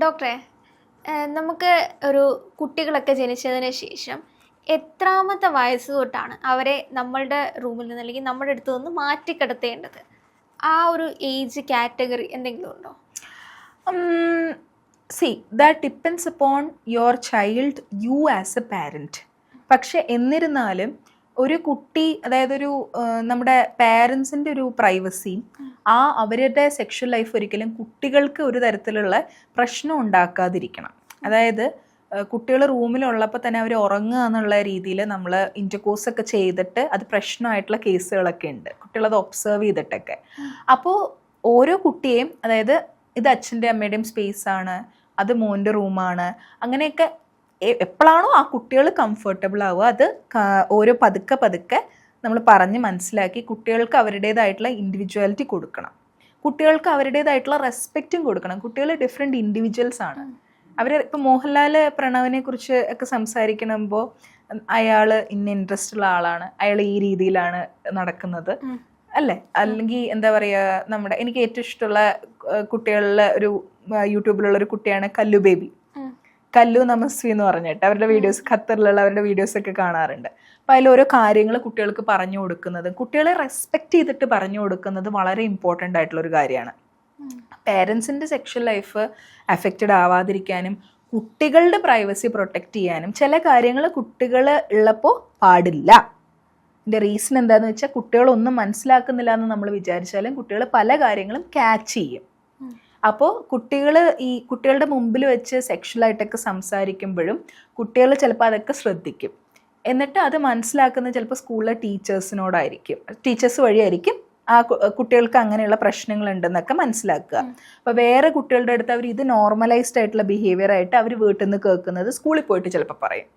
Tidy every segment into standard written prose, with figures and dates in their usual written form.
ഡോക്ടറെ, നമുക്ക് ഒരു കുട്ടികളൊക്കെ ജനിച്ചതിന് ശേഷം എത്രാമത്തെ വയസ്സ് തൊട്ടാണ് അവരെ നമ്മളുടെ റൂമിൽ നിന്ന് അല്ലെങ്കിൽ നമ്മുടെ അടുത്ത് നിന്ന് മാറ്റിക്കിടത്തേണ്ടത്? ആ ഒരു ഏജ് കാറ്റഗറി എന്തെങ്കിലും ഉണ്ടോ? See that depends upon your child, you as a parent. പക്ഷെ എന്നിരുന്നാലും ഒരു കുട്ടി, അതായത് ഒരു നമ്മുടെ പാരൻസിൻ്റെ ഒരു പ്രൈവസിയും അവരുടെ സെക്ഷൽ ലൈഫ് ഒരിക്കലും കുട്ടികൾക്ക് ഒരു തരത്തിലുള്ള പ്രശ്നം ഉണ്ടാക്കാതിരിക്കണം. അതായത് കുട്ടികൾ റൂമിലുള്ളപ്പോൾ തന്നെ അവർ ഉറങ്ങുക എന്നുള്ള രീതിയിൽ നമ്മൾ ഇൻ്റർകോഴ്സ് ഒക്കെ ചെയ്തിട്ട് അത് പ്രശ്നമായിട്ടുള്ള കേസുകളൊക്കെ ഉണ്ട്, കുട്ടികളത് ഒബ്സർവ് ചെയ്തിട്ടൊക്കെ. അപ്പോൾ ഓരോ കുട്ടിയെയും, അതായത് ഇത് അച്ഛൻ്റെ അമ്മയുടെയും സ്പേസ് ആണ്, അത് മോൻ്റെ റൂമാണ്, അങ്ങനെയൊക്കെ എപ്പോഴാണോ ആ കുട്ടികൾ കംഫർട്ടബിൾ ആവുക അത് ഓരോ പതുക്കെ നമ്മൾ പറഞ്ഞ് മനസ്സിലാക്കി കുട്ടികൾക്ക് അവരുടേതായിട്ടുള്ള ഇൻഡിവിജ്വാലിറ്റി കൊടുക്കണം, കുട്ടികൾക്ക് അവരുടേതായിട്ടുള്ള റെസ്പെക്റ്റും കൊടുക്കണം. കുട്ടികൾ ഡിഫറെൻറ്റ് ഇൻഡിവിജ്വൽസ് ആണ്. അവർ ഇപ്പം മോഹൻലാൽ പ്രണവിനെ കുറിച്ച് ഒക്കെ സംസാരിക്കുമ്പോൾ അയാൾ ഇന്ന ഇൻട്രസ്റ്റ് ഉള്ള ആളാണ്, അയാൾ ഈ രീതിയിലാണ് നടക്കുന്നത് അല്ലേ? അല്ലെങ്കിൽ എന്താ പറയുക, നമ്മുടെ എനിക്ക് ഏറ്റവും ഇഷ്ടമുള്ള കുട്ടികളിലെ ഒരു യൂട്യൂബിലുള്ള ഒരു കുട്ടിയാണ് കല്ലു ബേബി, കല്ലു നമസ്വി എന്ന് പറഞ്ഞിട്ട് അവരുടെ വീഡിയോസ്, ഖത്തറിലുള്ള അവരുടെ വീഡിയോസൊക്കെ കാണാറുണ്ട്. അപ്പോൾ അതിൽ ഓരോ കാര്യങ്ങൾ കുട്ടികൾക്ക് പറഞ്ഞു കൊടുക്കുന്നത്, കുട്ടികളെ റെസ്പെക്റ്റ് ചെയ്തിട്ട് പറഞ്ഞു കൊടുക്കുന്നത് വളരെ ഇമ്പോർട്ടൻ്റ് ആയിട്ടുള്ളൊരു കാര്യമാണ്. പേരൻസിൻ്റെ സെക്ഷൽ ലൈഫ് അഫക്റ്റഡ് ആവാതിരിക്കാനും കുട്ടികളുടെ പ്രൈവസി പ്രൊട്ടക്റ്റ് ചെയ്യാനും ചില കാര്യങ്ങൾ കുട്ടികൾ ഉള്ളപ്പോൾ പാടില്ല. ഇതിൻ്റെ റീസൺ എന്താണെന്ന് വെച്ചാൽ കുട്ടികളൊന്നും മനസ്സിലാക്കുന്നില്ല എന്ന് നമ്മൾ വിചാരിച്ചാലും കുട്ടികൾ പല കാര്യങ്ങളും ക്യാച്ച് ചെയ്യും. അപ്പോൾ കുട്ടികളുടെ മുമ്പിൽ വെച്ച് സെക്ഷലായിട്ടൊക്കെ സംസാരിക്കുമ്പോഴും കുട്ടികൾ ചിലപ്പോൾ അതൊക്കെ ശ്രദ്ധിക്കും. എന്നിട്ട് അത് മനസ്സിലാക്കുന്നത് ചിലപ്പോൾ സ്കൂളിലെ ടീച്ചേഴ്സിനോടായിരിക്കും, ടീച്ചേഴ്സ് വഴിയായിരിക്കും ആ കുട്ടികൾക്ക് അങ്ങനെയുള്ള പ്രശ്നങ്ങളുണ്ടെന്നൊക്കെ മനസ്സിലാക്കുക. അപ്പോൾ വേറെ കുട്ടികളുടെ അടുത്ത് അവർ ഇത് നോർമലൈസ്ഡ് ആയിട്ടുള്ള ബിഹേവിയർ ആയിട്ട് അവർ വീട്ടിൽ നിന്ന് കേൾക്കുന്നത് സ്കൂളിൽ പോയിട്ട് ചിലപ്പോൾ പറയും.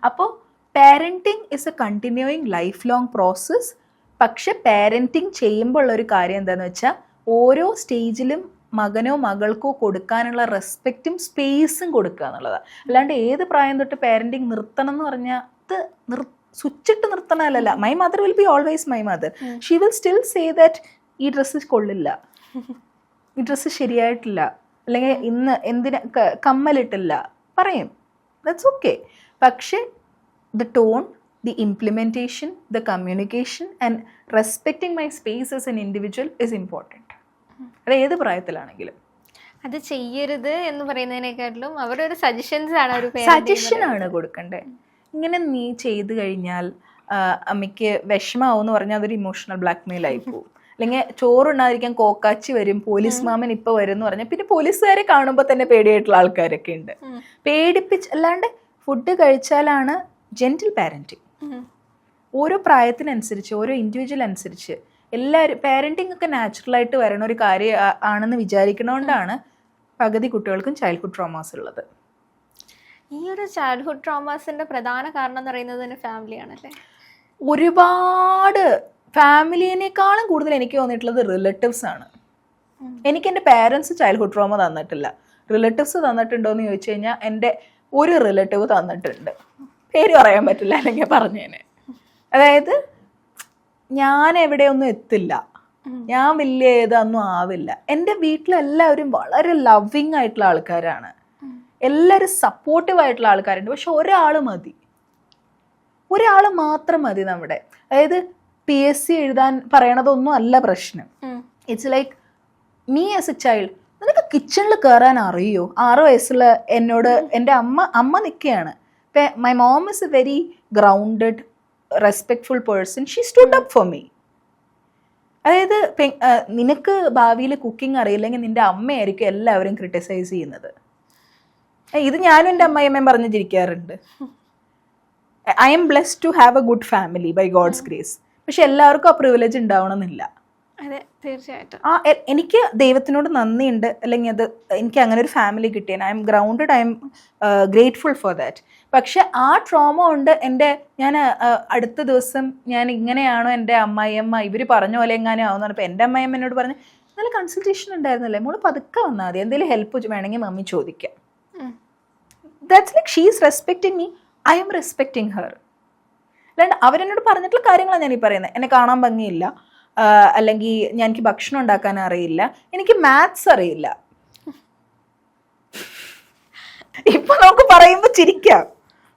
അപ്പോൾ parenting is A continuing life long process. പക്ഷെ പാരൻറ്റിങ് ചെയ്യുമ്പോൾ ഉള്ളൊരു കാര്യം എന്താണെന്ന് വെച്ചാൽ ഓരോ സ്റ്റേജിലും മകനോ മകൾക്കോ കൊടുക്കാനുള്ള റെസ്പെക്റ്റും സ്പേസും കൊടുക്കുക എന്നുള്ളതാണ്. അല്ലാണ്ട് ഏത് പ്രായം തൊട്ട് പാരൻറ്റിങ് നിർത്തണം എന്ന് പറഞ്ഞാൽ അത് സ്വിച്ചിട്ട് നിർത്തണമല്ല. My mother will be always my mother. She will still say that ഈ ഡ്രസ്സ് കൊള്ളില്ല, ഈ ഡ്രസ്സ് ശരിയായിട്ടില്ല, അല്ലെങ്കിൽ ഇന്ന് എന്തിനാ കമ്മലിട്ടില്ല പറയും, ദാറ്റ്സ് ഓക്കെ. പക്ഷേ the tone, the implementation, the communication and respecting my space as an individual is important. അത് ഏത് പ്രായത്തിലാണെങ്കിലും. അത് ചെയ്യരുത് എന്ന് പറയുന്നതിനേക്കാട്ടിലും അവരുടെ ഒരു സജഷനാണ് കൊടുക്കണ്ടേ. ഇങ്ങനെ നീ ചെയ്തു കഴിഞ്ഞാൽ അമ്മയ്ക്ക് വിഷമാവും എന്ന് പറഞ്ഞാൽ അതൊരു ഇമോഷണൽ ബ്ലാക്ക്മെയിൽ ആയി പോകും. അല്ലെങ്കിൽ ചോറുണ്ടാതിരിക്കാൻ കോക്കാച്ചി വരും, പോലീസ് മാമൻ ഇപ്പൊ വരും എന്ന് പറഞ്ഞാൽ പിന്നെ പോലീസുകാരെ കാണുമ്പോൾ തന്നെ പേടിയായിട്ടുള്ള ആൾക്കാരൊക്കെ ഉണ്ട്. അല്ലാണ്ട് ഫുഡ് കഴിച്ചാലാണ് ജെന്റിൽ പാരന്റിങ്. ഓരോ പ്രായത്തിനനുസരിച്ച്, ഓരോ ഇൻഡിവിജ്വൽ അനുസരിച്ച് എല്ലാവരും പാരന്റിങ് ഒക്കെ നാച്ചുറലായിട്ട് വരണ ഒരു കാര്യം ആണെന്ന് വിചാരിക്കണോണ്ടാണ് പകുതി കുട്ടികൾക്കും ചൈൽഡ്ഹുഡ് ട്രോമാസ് ഉള്ളത്. ഈ ഒരു ചൈൽഡ്ഹുഡ് ട്രോമാസിന്റെ പ്രധാന കാരണം എന്ന് പറയുന്നത് തന്നെ ഫാമിലിയാണല്ലേ? ഒരുപാട് ഫാമിലിനേക്കാളും കൂടുതൽ എനിക്ക് തോന്നിയിട്ടുള്ളത് റിലേറ്റീവ്സ് ആണ്. എനിക്ക് എൻ്റെ പാരൻസ് ചൈൽഡ്ഹുഡ് ട്രോമ തന്നിട്ടില്ല. റിലേറ്റീവ്സ് തന്നിട്ടുണ്ടോ എന്ന് ചോദിച്ചു കഴിഞ്ഞാൽ എൻ്റെ ഒരു റിലേറ്റീവ് തന്നിട്ടുണ്ട്, പേര് പറയാൻ പറ്റില്ല അല്ലെങ്കിൽ പറഞ്ഞേനെ. അതായത് ഞാൻ എവിടെയൊന്നും എത്തില്ല, ഞാൻ വലിയ ഏതൊന്നും ആവില്ല. എൻ്റെ വീട്ടിലെല്ലാവരും വളരെ ലവിങ് ആയിട്ടുള്ള ആൾക്കാരാണ്, എല്ലാവരും സപ്പോർട്ടീവ് ആയിട്ടുള്ള ആൾക്കാരുണ്ട്. പക്ഷെ ഒരാൾ മാത്രം മതി നമ്മുടെ. അതായത് PSC എഴുതാൻ പറയണതൊന്നും അല്ല പ്രശ്നം. It's like me as A child, നിനക്ക് കിച്ചണിൽ കയറാൻ അറിയോ? 6 വയസ്സുള്ള എന്നോട് എൻ്റെ അമ്മ നിൽക്കുകയാണ്. My mom is A very grounded respectful person. She stood up for me. അതായത് നിനക്ക് ഭാവിയിൽ കുക്കിംഗ് അറിയില്ലെങ്കിൽ നിന്റെ അമ്മയായിരിക്കും എല്ലാവരും ക്രിട്ടിസൈസ് ചെയ്യുന്നത്. ഇത് ഞാനും എൻ്റെ അമ്മയമ്മയും പറഞ്ഞ് ചിരിക്കാറുണ്ട്. I am blessed to have a good family by God's grace. പക്ഷെ എല്ലാവർക്കും ആ പ്രിവിലേജ് ഉണ്ടാവണമെന്നില്ല. അതെ, തീർച്ചയായിട്ടും. എനിക്ക് ദൈവത്തിനോട് നന്ദിയുണ്ട്, അല്ലെങ്കിൽ അത് എനിക്ക് അങ്ങനെ ഒരു ഫാമിലി കിട്ടിയാൽ I M grounded, I M grateful for that. പക്ഷെ ആ ട്രോമ കൊണ്ട് ഞാൻ അടുത്ത ദിവസം ഞാൻ ഇങ്ങനെയാണോ എൻ്റെ അമ്മായിയമ്മ ഇവർ പറഞ്ഞ പോലെ എങ്ങാനും ആവുന്ന പറഞ്ഞപ്പോൾ എൻ്റെ അമ്മായിയമ്മ എന്നോട് പറഞ്ഞ് നല്ല കൺസൾട്ടേഷൻ ഉണ്ടായിരുന്നല്ലേ മോള്, പതുക്കെ വന്നാൽ മതി, എന്തെങ്കിലും ഹെൽപ്പ് വേണമെങ്കിൽ മമ്മി ചോദിക്കാം. That's like she is respecting me, I M respecting her. അല്ലാണ്ട് അവരെന്നോട് പറഞ്ഞിട്ടുള്ള കാര്യങ്ങളാണ് ഞാൻ ഈ പറയുന്നത്. എന്നെ കാണാൻ ഭംഗിയില്ല, അല്ലെങ്കിൽ എനിക്ക് ഭക്ഷണം ഉണ്ടാക്കാൻ അറിയില്ല, എനിക്ക് മാത്സ് അറിയില്ല, നമുക്ക് പറയുമ്പോൾ ചിരിക്കാം.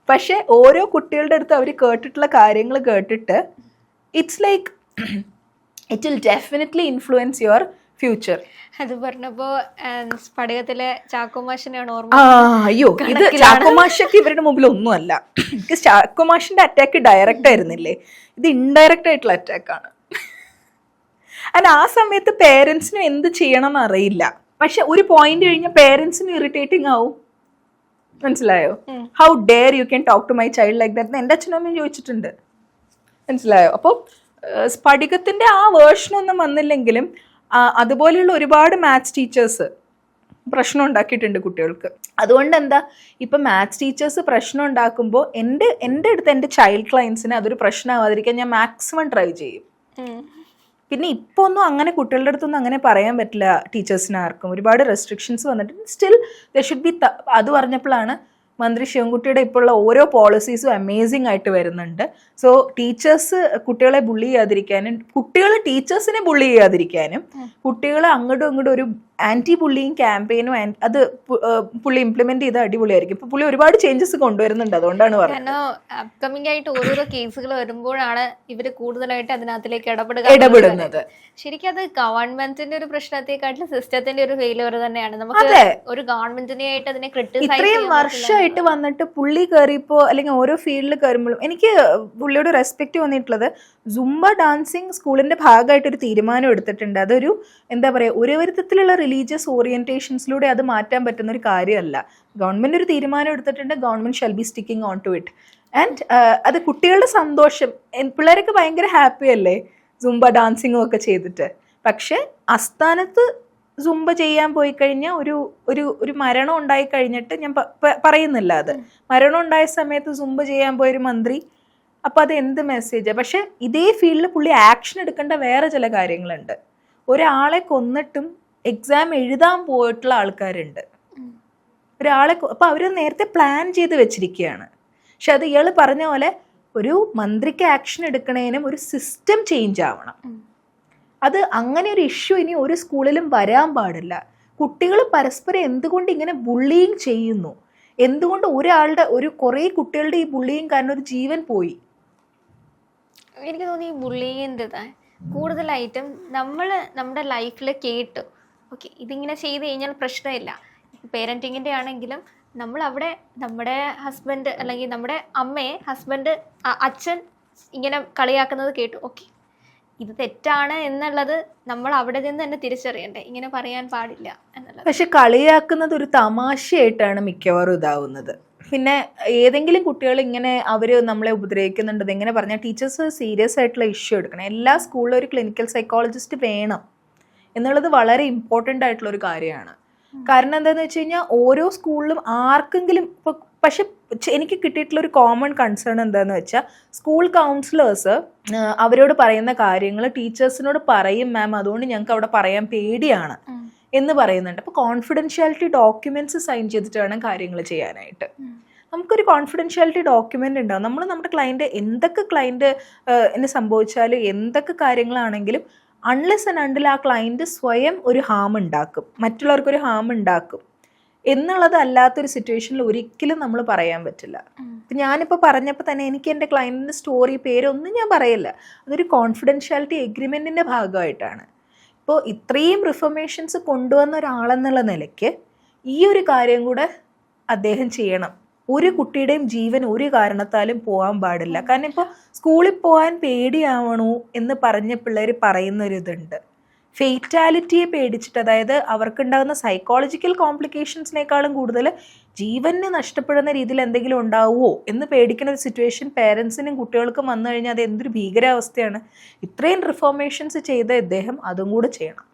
പക്ഷെ ഓരോ കുട്ടികളുടെ അടുത്ത് അവർ കേട്ടിട്ടുള്ള കാര്യങ്ങൾ കേട്ടിട്ട് it's like it will definitely influence your future. അത് പറഞ്ഞപ്പോ സ്ഫടികത്തിലെ ചാക്കോമാഷിനെയാണ് ഓർമ്മ. അയ്യോ, ഇത് ചാക്കോമാഷൊക്കെ ഇവരുടെ മുമ്പിൽ ഒന്നുമല്ല. ചാക്കോമാഷിന്റെ അറ്റാക്ക് ഡയറക്റ്റ് ആയിരുന്നില്ലേ, ഇത് ഇൻഡയറക്റ്റ് ആയിട്ടുള്ള അറ്റാക്കാണ്. ആൻഡ് ആ സമയത്ത് പേരൻസിനും എന്ത് ചെയ്യണം എന്ന് അറിയില്ല. പക്ഷെ ഒരു പോയിന്റ് കഴിഞ്ഞാൽ പേരൻസിനും ഇറിറ്റേറ്റിംഗ് ആവും. മനസ്സിലായോ? How dare you can talk to my child like that എൻ്റെ അച്ഛനും അമ്മയും ചോദിച്ചിട്ടുണ്ട്. മനസ്സിലായോ? അപ്പോൾ സ്ഫടികത്തിന്റെ ആ വേർഷനൊന്നും വന്നില്ലെങ്കിലും അതുപോലെയുള്ള ഒരുപാട് മാത്സ് ടീച്ചേഴ്സ് പ്രശ്നം ഉണ്ടാക്കിയിട്ടുണ്ട് കുട്ടികൾക്ക്. അതുകൊണ്ട് എന്താ, ഇപ്പം മാത്സ് ടീച്ചേഴ്സ് പ്രശ്നം ഉണ്ടാക്കുമ്പോൾ എൻ്റെ അടുത്ത് എൻ്റെ ചൈൽഡ് ക്ലയൻസിന് അതൊരു പ്രശ്നമാവാതിരിക്കാൻ ഞാൻ മാക്സിമം ട്രൈ ചെയ്യും. പിന്നെ ഇപ്പോൾ ഒന്നും അങ്ങനെ കുട്ടികളുടെ അടുത്തൊന്നും അങ്ങനെ പറയാൻ പറ്റില്ല ടീച്ചേഴ്സിന് ആർക്കും. ഒരുപാട് റെസ്ട്രിക്ഷൻസ് വന്നിട്ട് സ്റ്റിൽ ദ ഷുഡ് ബി. അത് പറഞ്ഞപ്പോഴാണ് മന്ത്രി ശിവൻകുട്ടിയുടെ ഇപ്പോഴുള്ള ഓരോ പോളിസീസും അമേസിംഗ് ആയിട്ട് വരുന്നുണ്ട്. സോ ടീച്ചേഴ്സ് കുട്ടികളെ ബുള്ളി ചെയ്യാതിരിക്കാനും കുട്ടികൾ ടീച്ചേഴ്സിനെ ബുള്ളി ചെയ്യാതിരിക്കാനും കുട്ടികളെ അങ്ങോട്ടും ഇങ്ങോട്ടും ഒരു ആന്റി ബുള്ളിങ് ക്യാമ്പയിനും അത് പുള്ളി ഇംപ്ലിമെന്റ് ചെയ്ത് അടിപൊളിയായിരിക്കും. ഇപ്പൊ പുള്ളി ഒരുപാട് ചേഞ്ചസ് കൊണ്ടുവരുന്നുണ്ട്. അതുകൊണ്ടാണ് പറയുന്നത്. അപ്കമിംഗ് ആയിട്ട് ഓരോരോ കേസുകൾ വരുമ്പോഴാണ് ഇവര് കൂടുതലായിട്ട് അതിനകത്തിലേക്ക് ഇടപെടുന്നത്. ശരിക്കും അത് ഗവൺമെന്റിന്റെ ഒരു പ്രശ്നത്തെക്കാട്ടിലും സിസ്റ്റത്തിന്റെ ഒരു ഫെയിലിയർ തന്നെയാണ്. നമുക്ക് ഒരു ഗവൺമെന്റിനെ ആയിട്ട് അതിനെ ക്രിട്ടിസൈസ് ഇത്രയും വർഷമായിട്ട് വന്നിട്ട് പുള്ളി കയറിയപ്പോ അല്ലെങ്കിൽ ഓരോ ഫീൽഡിൽ കയറുമ്പോഴും എനിക്ക് പുള്ളിയോട് റെസ്പെക്ട് തോന്നിയിട്ടുള്ളത്, സുംബ ഡാൻസിങ് സ്കൂളിന്റെ ഭാഗമായിട്ട് ഒരു തീരുമാനം എടുത്തിട്ടുണ്ട്. അതൊരു എന്താ പറയുക, ഒരു വിധത്തിലുള്ള റിലീജിയസ് ഓറിയന്റേഷൻസിലൂടെ അത് മാറ്റാൻ പറ്റുന്ന ഒരു കാര്യമല്ല. ഗവൺമെന്റ് ഒരു തീരുമാനം എടുത്തിട്ടുണ്ട്. Government shall be sticking on to it. And അത് കുട്ടികളുടെ സന്തോഷം, പിള്ളേരൊക്കെ ഭയങ്കര ഹാപ്പി അല്ലേ സുംബ ഡാൻസിങ്ങും ഒക്കെ ചെയ്തിട്ട്. പക്ഷെ അസ്ഥാനത്ത് സുംബ ചെയ്യാൻ പോയി കഴിഞ്ഞാൽ ഒരു മരണം ഉണ്ടായി കഴിഞ്ഞിട്ട്, ഞാൻ പറയുന്നില്ല അത്, മരണം ഉണ്ടായ സമയത്ത് സുംബ ചെയ്യാൻ പോയൊരു മന്ത്രി, അപ്പം അത് എന്ത് മെസ്സേജാണ്? പക്ഷെ ഇതേ ഫീൽഡിൽ പുള്ളി ആക്ഷൻ എടുക്കേണ്ട വേറെ ചില കാര്യങ്ങളുണ്ട്. ഒരാളെ കൊന്നിട്ടും എക്സാം എഴുതാൻ പോയിട്ടുള്ള ആൾക്കാരുണ്ട്. ഒരാളെ അപ്പം അവർ നേരത്തെ പ്ലാൻ ചെയ്ത് വെച്ചിരിക്കുകയാണ്. പക്ഷെ അത് ഇയാൾ പറഞ്ഞ പോലെ ഒരു മന്ത്രിക്ക് ആക്ഷൻ എടുക്കണേനും ഒരു സിസ്റ്റം ചേഞ്ച് ആവണം. അത് അങ്ങനെ ഒരു ഇഷ്യൂ ഇനി ഒരു സ്കൂളിലും വരാൻ പാടില്ല. കുട്ടികൾ പരസ്പരം എന്തുകൊണ്ട് ഇങ്ങനെ ബുള്ളിങ് ചെയ്യുന്നു? എന്തുകൊണ്ട് കുറേ കുട്ടികളുടെ ഈ ബുള്ളിങ് കാരണം ഒരു ജീവൻ പോയി? എനിക്ക് തോന്നി ഈ ബുള്ളിങ്ങിൻ്റെ കൂടുതലായിട്ടും നമ്മുടെ ലൈഫിൽ കേട്ടു, ഓക്കെ ഇതിങ്ങനെ ചെയ്ത് കഴിഞ്ഞാൽ പ്രശ്നമില്ല. പേരൻറ്റിങ്ങിൻ്റെ ആണെങ്കിലും നമ്മൾ അവിടെ നമ്മുടെ ഹസ്ബൻഡ് അല്ലെങ്കിൽ നമ്മുടെ അമ്മയെ അച്ഛൻ ഇങ്ങനെ കളിയാക്കുന്നത് കേട്ടു, ഓക്കെ ഇത് തെറ്റാണ് എന്നുള്ളത് നമ്മൾ അവിടെ നിന്ന് തന്നെ തിരിച്ചറിയണ്ടേ, ഇങ്ങനെ പറയാൻ പാടില്ല എന്നുള്ളത്. പക്ഷെ കളിയാക്കുന്നത് ഒരു തമാശയായിട്ടാണ് മിക്കവാറും ഇതാവുന്നത്. പിന്നെ ഏതെങ്കിലും കുട്ടികൾ ഇങ്ങനെ അവർ നമ്മളെ ഉപദ്രവിക്കുന്നുണ്ട് എങ്ങനെ പറഞ്ഞാൽ ടീച്ചേഴ്സ് സീരിയസ് ആയിട്ടുള്ള ഇഷ്യൂ എടുക്കണം. എല്ലാ സ്കൂളിലും ഒരു ക്ലിനിക്കൽ സൈക്കോളജിസ്റ്റ് വേണം എന്നുള്ളത് വളരെ ഇമ്പോർട്ടൻ്റ് ആയിട്ടുള്ള ഒരു കാര്യമാണ്. കാരണം എന്താണെന്ന് വെച്ച് കഴിഞ്ഞാൽ ഓരോ സ്കൂളിലും ആർക്കെങ്കിലും ഇപ്പോൾ, പക്ഷെ എനിക്ക് കിട്ടിയിട്ടുള്ള ഒരു കോമൺ കൺസേൺ എന്താണെന്ന് വെച്ചാൽ സ്കൂൾ കൗൺസിലേഴ്സ് അവരോട് പറയുന്ന കാര്യങ്ങൾ ടീച്ചേഴ്സിനോട് പറയും, മാം അതുകൊണ്ട് ഞങ്ങൾക്ക് അവിടെ പറയാൻ പേടിയാണ് എന്ന് പറയുന്നുണ്ട്. അപ്പോൾ കോൺഫിഡൻഷ്യാലിറ്റി ഡോക്യുമെന്റ്സ് സൈൻ ചെയ്തിട്ട് വേണം കാര്യങ്ങൾ ചെയ്യാനായിട്ട്. നമുക്കൊരു കോൺഫിഡൻഷ്യാലിറ്റി ഡോക്യുമെന്റ് ഉണ്ടാവും. നമ്മൾ നമ്മുടെ ക്ലയൻറ്റ് ക്ലയൻറ്റിന് സംഭവിച്ചാലും എന്തൊക്കെ കാര്യങ്ങളാണെങ്കിലും അൺലെസ് ആൻഡ് അണ്ടിൽ ആ ക്ലയൻറ്റ് സ്വയം ഒരു ഹാം ഉണ്ടാക്കും, മറ്റുള്ളവർക്കൊരു ഹാം ഉണ്ടാക്കും എന്നുള്ളത് അല്ലാത്തൊരു സിറ്റുവേഷനിൽ ഒരിക്കലും നമ്മൾ പറയാൻ പറ്റില്ല. ഇപ്പം ഞാനിപ്പോൾ പറഞ്ഞപ്പോൾ തന്നെ എനിക്ക് എൻ്റെ ക്ലയൻറ്റിൻ്റെ സ്റ്റോറി പേരൊന്നും ഞാൻ പറയില്ല. അതൊരു കോൺഫിഡൻഷ്യാലിറ്റി എഗ്രിമെൻറ്റിൻ്റെ ഭാഗമായിട്ടാണ്. ഇപ്പോൾ ഇത്രയും റിഫർമേഷൻസ് കൊണ്ടുവന്ന ഒരാളെന്നുള്ള നിലയ്ക്ക് ഈ ഒരു കാര്യം കൂടെ അദ്ദേഹം ചെയ്യണം. ഒരു കുട്ടിയുടെയും ജീവൻ ഒരു കാരണത്താലും പോകാൻ പാടില്ല. കാരണം ഇപ്പോൾ സ്കൂളിൽ പോകാൻ പേടിയാവണോ എന്ന് പറഞ്ഞ പിള്ളേർ പറയുന്നൊരിതുണ്ട്. ഫെയ്റ്റാലിറ്റിയെ പേടിച്ചിട്ട്, അതായത് അവർക്കുണ്ടാകുന്ന സൈക്കോളജിക്കൽ കോംപ്ലിക്കേഷൻസിനേക്കാളും കൂടുതൽ ജീവന് നഷ്ടപ്പെടുന്ന രീതിയിൽ എന്തെങ്കിലും ഉണ്ടാവുമോ എന്ന് പേടിക്കുന്ന ഒരു സിറ്റുവേഷൻ പേരൻസിനും കുട്ടികൾക്കും വന്നു കഴിഞ്ഞാൽ അത് എന്തൊരു ഭീകരാവസ്ഥയാണ്. ഇത്രയും റിഫോർമേഷൻസ് ചെയ്ത ഇദ്ദേഹം അതും കൂടെ ചെയ്യണം.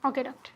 Okay doctor.